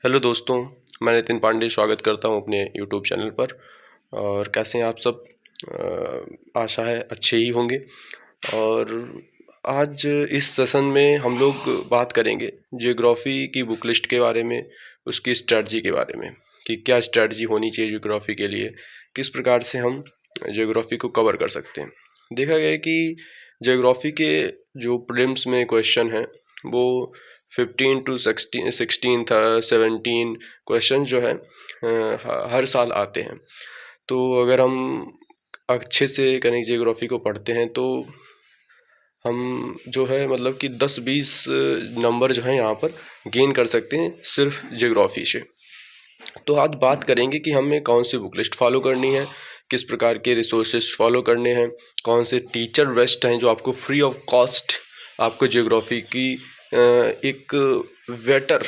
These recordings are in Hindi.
हेलो दोस्तों, मैं नितिन पांडे स्वागत करता हूं अपने यूट्यूब चैनल पर। और कैसे हैं आप सब? आशा है अच्छे ही होंगे। और आज इस सेशन में हम लोग बात करेंगे ज्योग्राफी की बुक लिस्ट के बारे में, उसकी स्ट्रेटजी के बारे में कि क्या स्ट्रेटजी होनी चाहिए ज्योग्राफी के लिए, किस प्रकार से हम ज्योग्राफी को कवर कर सकते हैं। देखा गया है कि ज्योग्राफी के जो प्रीलिम्स में क्वेश्चन हैं वो 15 to 16 था 17 क्वेश्चन जो है हर साल आते हैं। तो अगर हम अच्छे से करें ज्योग्राफी को पढ़ते हैं तो हम जो है मतलब कि 10-20 नंबर जो है यहाँ पर गेन कर सकते हैं सिर्फ ज्योग्राफी से। तो आज बात करेंगे कि हमें कौन सी बुक लिस्ट फॉलो करनी है, किस प्रकार के रिसोर्सेज फॉलो करने हैं, कौन से टीचर बेस्ट हैं जो आपको फ्री ऑफ कॉस्ट आपको ज्योग्राफी की एक बेटर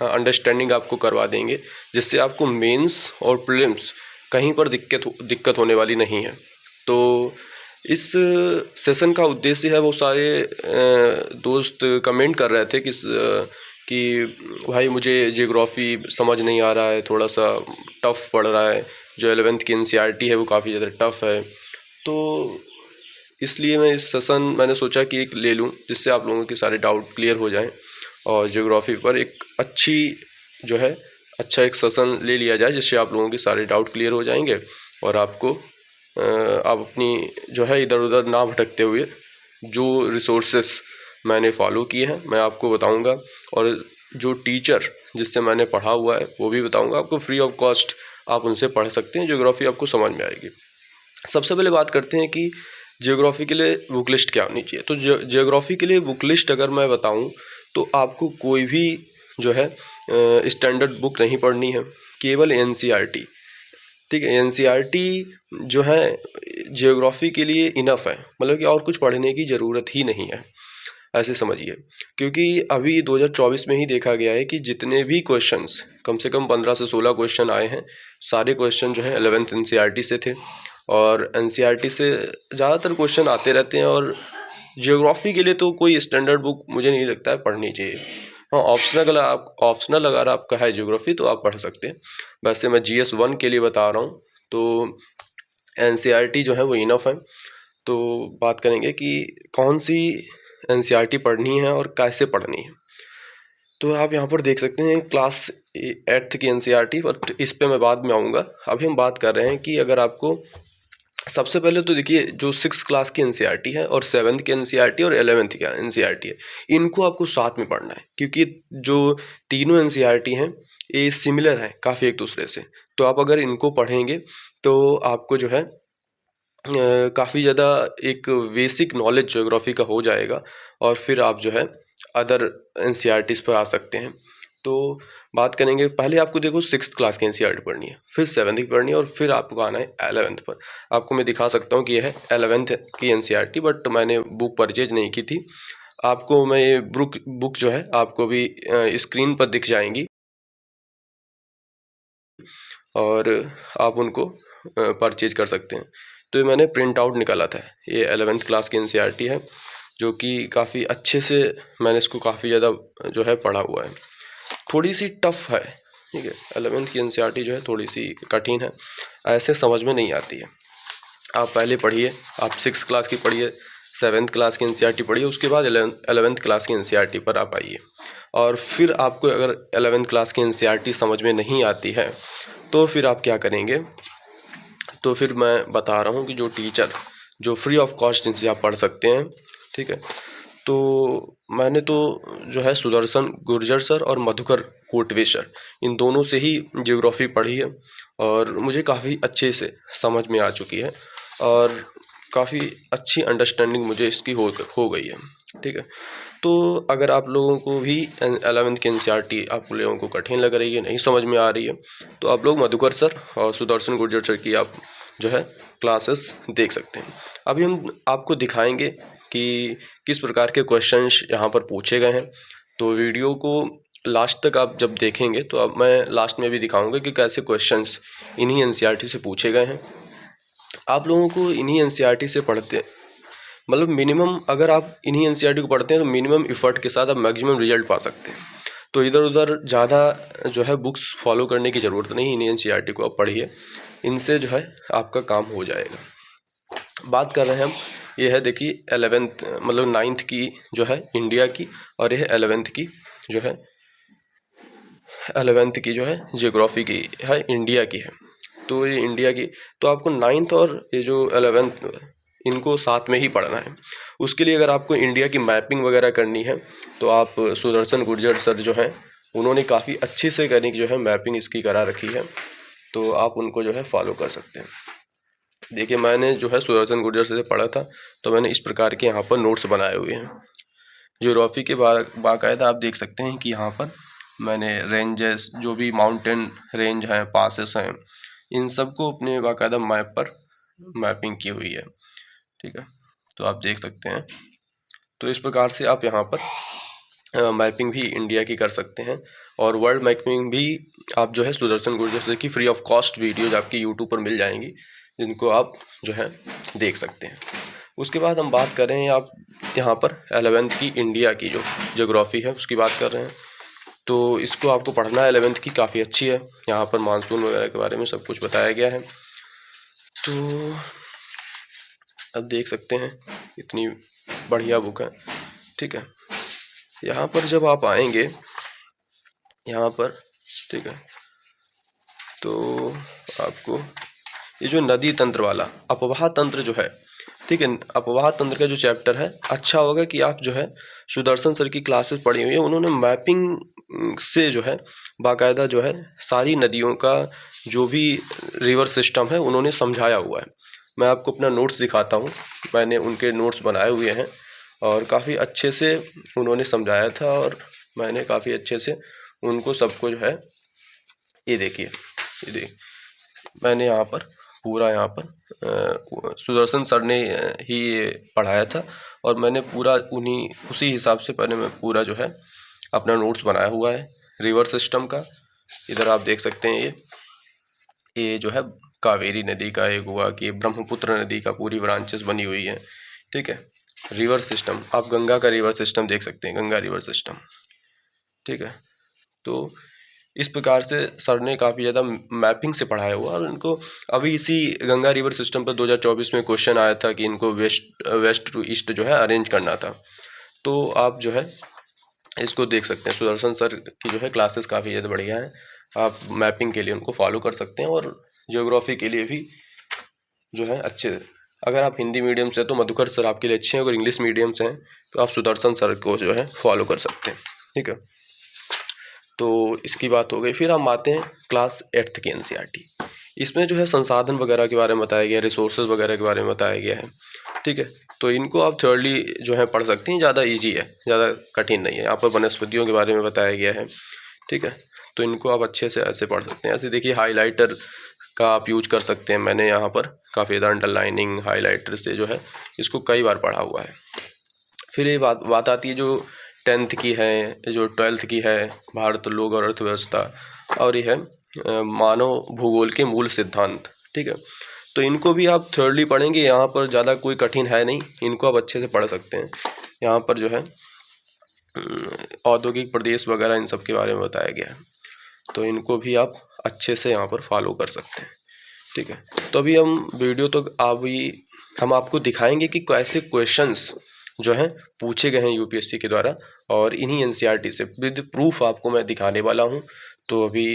अंडरस्टैंडिंग आपको करवा देंगे, जिससे आपको मेंस और प्रीलिम्स कहीं पर दिक्कत होने वाली नहीं है। तो इस सेशन का उद्देश्य है, वो सारे दोस्त कमेंट कर रहे थे कि भाई मुझे ज्योग्राफी समझ नहीं आ रहा है, थोड़ा सा टफ़ पड़ रहा है, जो 11th की एनसीईआरटी है वो काफ़ी ज़्यादा टफ़ है। तो इसलिए मैं इस सेशन मैंने सोचा कि एक ले लूँ जिससे आप लोगों के सारे डाउट क्लियर हो जाएं और ज्योग्राफी पर एक अच्छी जो है अच्छा एक सेशन ले लिया जाए जिससे आप लोगों के सारे डाउट क्लियर हो जाएंगे और आपको आप अपनी जो है इधर उधर ना भटकते हुए जो रिसोर्सेस मैंने फॉलो किए हैं मैं आपको बताऊंगा, और जो टीचर जिससे मैंने पढ़ा हुआ है वो भी बताऊंगा आपको। फ्री ऑफ कॉस्ट आप उनसे पढ़ सकते हैं, ज्योग्राफी आपको समझ में आएगी। सबसे पहले बात करते हैं कि ज्योग्राफी के लिए बुक लिस्ट क्या होनी चाहिए। तो ज्योग्राफी के लिए बुक लिस्ट अगर मैं बताऊं तो आपको कोई भी जो है स्टैंडर्ड बुक नहीं पढ़नी है, केवल एनसीईआरटी। ठीक है, एनसीईआरटी जो है ज्योग्राफी के लिए इनफ है, मतलब कि और कुछ पढ़ने की ज़रूरत ही नहीं है, ऐसे समझिए। क्योंकि अभी 2024 में ही देखा गया है कि जितने भी क्वेश्चंस कम से कम 15 से 16 क्वेश्चन आए हैं, सारे क्वेश्चन जो है 11th एनसीईआरटी से थे। और एनसीईआरटी से ज़्यादातर क्वेश्चन आते रहते हैं, और ज्योग्राफी के लिए तो कोई स्टैंडर्ड बुक मुझे नहीं लगता है पढ़नी चाहिए। हाँ, ऑप्शनल अगर आपका है ज्योग्राफी तो आप पढ़ सकते हैं। वैसे मैं GS1 के लिए बता रहा हूँ, तो एनसीईआरटी जो है वो इनफ है। तो बात करेंगे कि कौन सी एनसीईआरटी पढ़नी है और कैसे पढ़नी है। तो आप यहाँ पर देख सकते हैं क्लास 8th की एनसीईआरटी, बट इस पे मैं बाद में आऊँगा। अभी हम बात कर रहे हैं कि अगर आपको सबसे पहले तो देखिए जो 6th क्लास की एनसीईआरटी है और 7th की एनसीईआरटी और 11th की एनसीईआरटी है, इनको आपको साथ में पढ़ना है, क्योंकि जो तीनों एनसीईआरटी हैं ये सिमिलर हैं काफ़ी एक दूसरे से। तो आप अगर इनको पढ़ेंगे तो आपको जो है काफ़ी ज़्यादा एक बेसिक नॉलेज ज्योग्राफी का हो जाएगा, और फिर आप जो है अदर एनसीईआरटीज़ पर आ सकते हैं। तो बात करेंगे, पहले आपको देखो 6th क्लास की एनसीईआरटी पढ़नी है, फिर 7th की पढ़नी है, और फिर आपको आना है 11th पर। आपको मैं दिखा सकता हूँ कि यह है 11th की एनसीईआरटी, बट मैंने बुक परचेज नहीं की थी। आपको मैं ये बुक जो है आपको भी स्क्रीन पर दिख जाएंगी और आप उनको परचेज कर सकते हैं। तो ये मैंने प्रिंट आउट निकाला था, ये 11th क्लास की एनसीईआरटी है, जो कि काफ़ी अच्छे से मैंने इसको काफ़ी ज़्यादा जो है पढ़ा हुआ है। थोड़ी सी टफ है, ठीक है, 11th की एनसीईआरटी जो है थोड़ी सी कठिन है, ऐसे समझ में नहीं आती है। आप पहले पढ़िए, आप 6th क्लास की पढ़िए, 7th क्लास की एनसीईआरटी पढ़िए, उसके बाद 11th क्लास की एनसीईआरटी पर आप आइए। और फिर आपको अगर 11th क्लास की एनसीईआरटी समझ में नहीं आती है तो फिर आप क्या करेंगे, तो फिर मैं बता रहा हूँ कि जो टीचर जो फ्री ऑफ कॉस्ट जिनसे आप पढ़ सकते हैं, ठीक है। तो मैंने तो जो है सुदर्शन गुर्जर सर और मधुकर कोटवे सर, इन दोनों से ही ज्योग्राफी पढ़ी है और मुझे काफ़ी अच्छे से समझ में आ चुकी है और काफ़ी अच्छी अंडरस्टैंडिंग मुझे इसकी हो गई है, ठीक है। तो अगर आप लोगों को भी 11th की एनसीईआरटी आप लोगों को कठिन लग रही है, नहीं समझ में आ रही है, तो आप लोग मधुकर सर और सुदर्शन गुर्जर सर की आप जो है क्लासेस देख सकते हैं। अभी हम आपको दिखाएंगे कि किस प्रकार के क्वेश्चंस यहाँ पर पूछे गए हैं। तो वीडियो को लास्ट तक आप जब देखेंगे तो अब मैं लास्ट में भी दिखाऊंगा कि कैसे क्वेश्चंस इन्हीं एनसीईआरटी से पूछे गए हैं। आप लोगों को इन्हीं एनसीईआरटी से पढ़ते मतलब मिनिमम, अगर आप इन्हीं एनसीईआरटी को पढ़ते हैं तो मिनिमम इफ़र्ट के साथ आप मैक्सिमम रिजल्ट पा सकते हैं। तो इधर उधर ज़्यादा जो है बुक्स फॉलो करने की ज़रूरत नहीं, इन्हीं एनसीईआरटी को आप पढ़िए, इनसे जो है आपका काम हो जाएगा। बात कर रहे हैं हम, ये है देखिए 11th मतलब 9th की जो है इंडिया की, और यह 11th की जो है 11th की जो है जियोग्राफी की है, इंडिया की है। तो ये इंडिया की, तो आपको 9th और ये जो 11th इनको साथ में ही पढ़ना है। उसके लिए अगर आपको इंडिया की मैपिंग वगैरह करनी है तो आप सुदर्शन गुर्जर सर जो हैं उन्होंने काफ़ी अच्छे से करने की जो है मैपिंग इसकी करा रखी है, तो आप उनको जो है फॉलो कर सकते हैं। देखिए मैंने जो है सुदर्शन गुर्जर से पढ़ा था, तो मैंने इस प्रकार के यहाँ पर नोट्स बनाए हुए हैं। ज्योग्राफी के बाकायदा आप देख सकते हैं कि यहाँ पर मैंने रेंजेस जो भी माउंटेन रेंज हैं, पासेस हैं, इन सबको अपने बाकायदा मैप पर मैपिंग की हुई है। ठीक है, तो आप देख सकते हैं। तो इस प्रकार से आप यहाँ पर मैपिंग भी इंडिया की कर सकते हैं, और वर्ल्ड मैपिंग भी आप जो है सुदर्शन गुर्जर से की फ्री ऑफ कॉस्ट वीडियोज आपकी यूट्यूब पर मिल जाएंगी, जिनको आप जो है देख सकते हैं। उसके बाद हम बात कर रहे हैं, आप यहाँ पर 11th की इंडिया की जो ज्योग्राफी है उसकी बात कर रहे हैं, तो इसको आपको पढ़ना है। 11th की काफ़ी अच्छी है, यहाँ पर मानसून वगैरह के बारे में सब कुछ बताया गया है। तो अब देख सकते हैं इतनी बढ़िया बुक है। ठीक है, यहाँ पर जब आप आएंगे यहाँ पर, ठीक है, तो आपको ये जो नदी तंत्र वाला अपवाह तंत्र जो है, ठीक है, अपवाह तंत्र का जो चैप्टर है, अच्छा होगा कि आप जो है सुदर्शन सर की क्लासेस पढ़ी हुई है, उन्होंने मैपिंग से जो है बाकायदा जो है सारी नदियों का जो भी रिवर सिस्टम है उन्होंने समझाया हुआ है। मैं आपको अपना नोट्स दिखाता हूँ, मैंने उनके नोट्स बनाए हुए हैं और काफ़ी अच्छे से उन्होंने समझाया था, और मैंने काफ़ी अच्छे से उनको सबको जो है, ये देखिए, ये मैंने यहाँ पर पूरा यहाँ पर सुदर्शन सर ने ही ये पढ़ाया था, और मैंने पूरा उसी हिसाब से पहले मैं पूरा जो है अपना नोट्स बनाया हुआ है रिवर सिस्टम का। इधर आप देख सकते हैं ये जो है कावेरी नदी का एक हुआ कि ब्रह्मपुत्र नदी का पूरी ब्रांचेस बनी हुई है। ठीक है, रिवर सिस्टम आप गंगा का रिवर सिस्टम देख सकते हैं, गंगा रिवर सिस्टम। ठीक है, तो इस प्रकार से सर ने काफ़ी ज़्यादा मैपिंग से पढ़ाया हुआ, और इनको अभी इसी गंगा रिवर सिस्टम पर 2024 में क्वेश्चन आया था कि इनको वेस्ट टू ईस्ट जो है अरेंज करना था। तो आप जो है इसको देख सकते हैं, सुदर्शन सर की जो है क्लासेस काफ़ी ज़्यादा बढ़िया है, आप मैपिंग के लिए उनको फॉलो कर सकते हैं, और जियोग्राफी के लिए भी जो है अच्छे। अगर आप हिंदी मीडियम से तो मधुकर सर आपके लिए अच्छे हैं, अगर इंग्लिश मीडियम से हैं तो आप सुदर्शन सर को जो है फॉलो कर सकते हैं। ठीक है, तो इसकी बात हो गई। फिर हम आते हैं क्लास 8th की एनसीईआरटी। इसमें जो है संसाधन वगैरह के बारे में बताया गया है, रिसोर्सेज वगैरह के बारे में बताया गया है। ठीक है, तो इनको आप थर्डली जो है पढ़ सकते हैं, ज़्यादा इजी है, ज़्यादा कठिन नहीं है। यहाँ पर वनस्पतियों के बारे में बताया गया है। ठीक है, तो इनको आप अच्छे से ऐसे पढ़ सकते हैं। ऐसे देखिए हाईलाइटर का आप यूज कर सकते हैं, मैंने यहाँ पर काफ़ी ज़्यादा अंडरलाइनिंग हाईलाइटर से जो है इसको कई बार पढ़ा हुआ है। फिर ये बात आती है जो 10th की है, जो 12th की है, भारत लोक और अर्थव्यवस्था, और ये है मानव भूगोल के मूल सिद्धांत। ठीक है, तो इनको भी आप थर्डली पढ़ेंगे, यहाँ पर ज़्यादा कोई कठिन है नहीं, इनको आप अच्छे से पढ़ सकते हैं। यहाँ पर जो है औद्योगिक प्रदेश वगैरह इन सब के बारे में बताया गया है, तो इनको भी आप अच्छे से यहाँ पर फॉलो कर सकते हैं। ठीक है, तो अभी हम वीडियो तो हम आपको दिखाएंगे कि कैसे क्वेश्चंस जो हैं पूछे गए हैं यूपीएससी के द्वारा, और इन्हीं एनसीईआरटी से विद प्रूफ आपको मैं दिखाने वाला हूं। तो अभी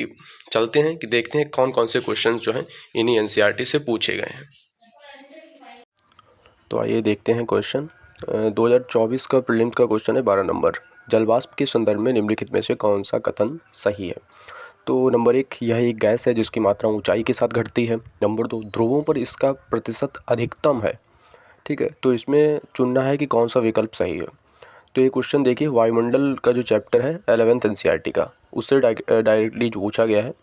चलते हैं कि देखते हैं कौन कौन से क्वेश्चंस जो हैं इन्हीं एनसीईआरटी से पूछे गए हैं। तो आइए देखते हैं क्वेश्चन। 2024 का प्रीलिम्स का क्वेश्चन है 12 नंबर। जलवाष्प के संदर्भ में निम्नलिखित में से कौन सा कथन सही है? तो नंबर 1, यह एक गैस है जिसकी मात्रा ऊंचाई के साथ घटती है। नंबर 2, ध्रुवों पर इसका प्रतिशत अधिकतम है। ठीक है, तो इसमें चुनना है कि कौन सा विकल्प सही है। तो ये क्वेश्चन देखिए वायुमंडल का जो चैप्टर है 11th एनसीईआरटी का, उससे डायरेक्टली जो पूछा गया है।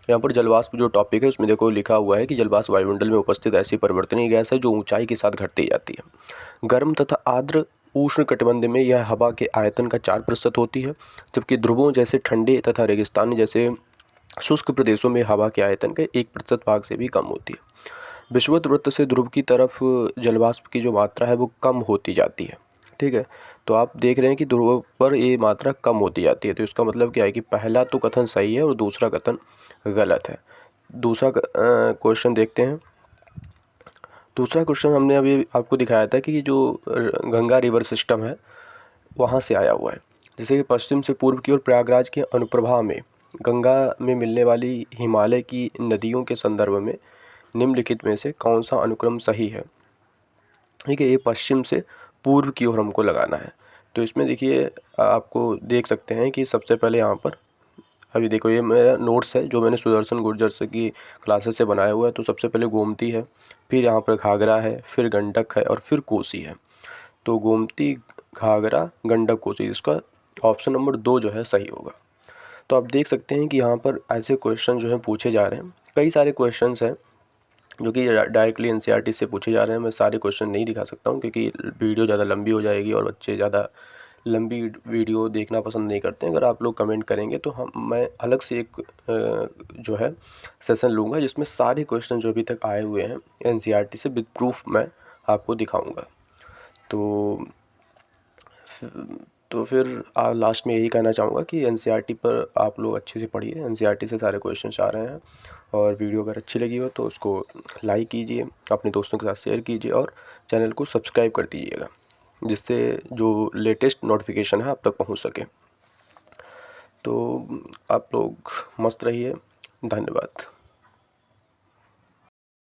यहाँ पर जलवाष्प जो टॉपिक है उसमें देखो लिखा हुआ है कि जलवाष्प वायुमंडल में उपस्थित ऐसी परिवर्तनीय गैस है जो ऊंचाई के साथ घटती जाती है। गर्म तथा आर्द्र उष्ण कटिबंध में यह हवा के आयतन का 4% होती है, जबकि ध्रुवों जैसे ठंडे तथा रेगिस्तानी जैसे शुष्क प्रदेशों में हवा के आयतन के 1% भाग से भी कम होती है। विषुवत वृत्त से ध्रुव की तरफ जलवाष्प की जो मात्रा है वो कम होती जाती है। ठीक है। तो आप देख रहे हैं कि ध्रुवों पर ये मात्रा कम होती जाती है, तो इसका मतलब क्या है कि पहला तो कथन सही है और दूसरा कथन गलत है। दूसरा क्वेश्चन देखते हैं। दूसरा क्वेश्चन हमने अभी आपको दिखाया था कि ये जो गंगा रिवर सिस्टम है वहाँ से आया हुआ है। जैसे कि पश्चिम से पूर्व की ओर प्रयागराज के अनुप्रभा में गंगा में मिलने वाली हिमालय की नदियों के संदर्भ में निम्नलिखित में से कौन सा अनुक्रम सही है। ठीक है, ये पश्चिम से पूर्व की ओर हमको लगाना है। तो इसमें देखिए आपको देख सकते हैं कि सबसे पहले यहाँ पर अभी देखो ये मेरा नोट्स है जो मैंने सुदर्शन गुर्जर से की क्लासेस से बनाया हुआ है। तो सबसे पहले गोमती है, फिर यहाँ पर घाघरा है, फिर गंडक है और फिर कोसी है। तो गोमती, घाघरा, गंडक, कोसी, इसका ऑप्शन नंबर 2 जो है सही होगा। तो आप देख सकते हैं कि यहाँ पर ऐसे क्वेश्चन जो हैं पूछे जा रहे हैं। कई सारे क्वेश्चंस हैं जो कि डायरेक्टली एनसीईआरटी से पूछे जा रहे हैं। मैं सारे क्वेश्चन नहीं दिखा सकता हूँ क्योंकि वीडियो ज़्यादा लंबी हो जाएगी और बच्चे ज़्यादा लंबी वीडियो देखना पसंद नहीं करते हैं। अगर आप लोग कमेंट करेंगे तो मैं अलग से एक जो है सेशन लूँगा जिसमें सारे क्वेश्चन जो अभी तक आए हुए हैं एनसीईआरटी से विद प्रूफ मैं आपको दिखाऊँगा। तो फिर लास्ट में यही कहना चाहूँगा कि एनसीईआरटी पर आप लोग अच्छे से पढ़िए। एनसीईआरटी से सारे क्वेश्चंस आ रहे हैं और वीडियो अगर अच्छी लगी हो तो उसको लाइक कीजिए, अपने दोस्तों के साथ शेयर कीजिए और चैनल को सब्सक्राइब कर दीजिएगा जिससे जो लेटेस्ट नोटिफिकेशन है आप तक पहुँच सके। तो आप लोग मस्त रहिए। धन्यवाद।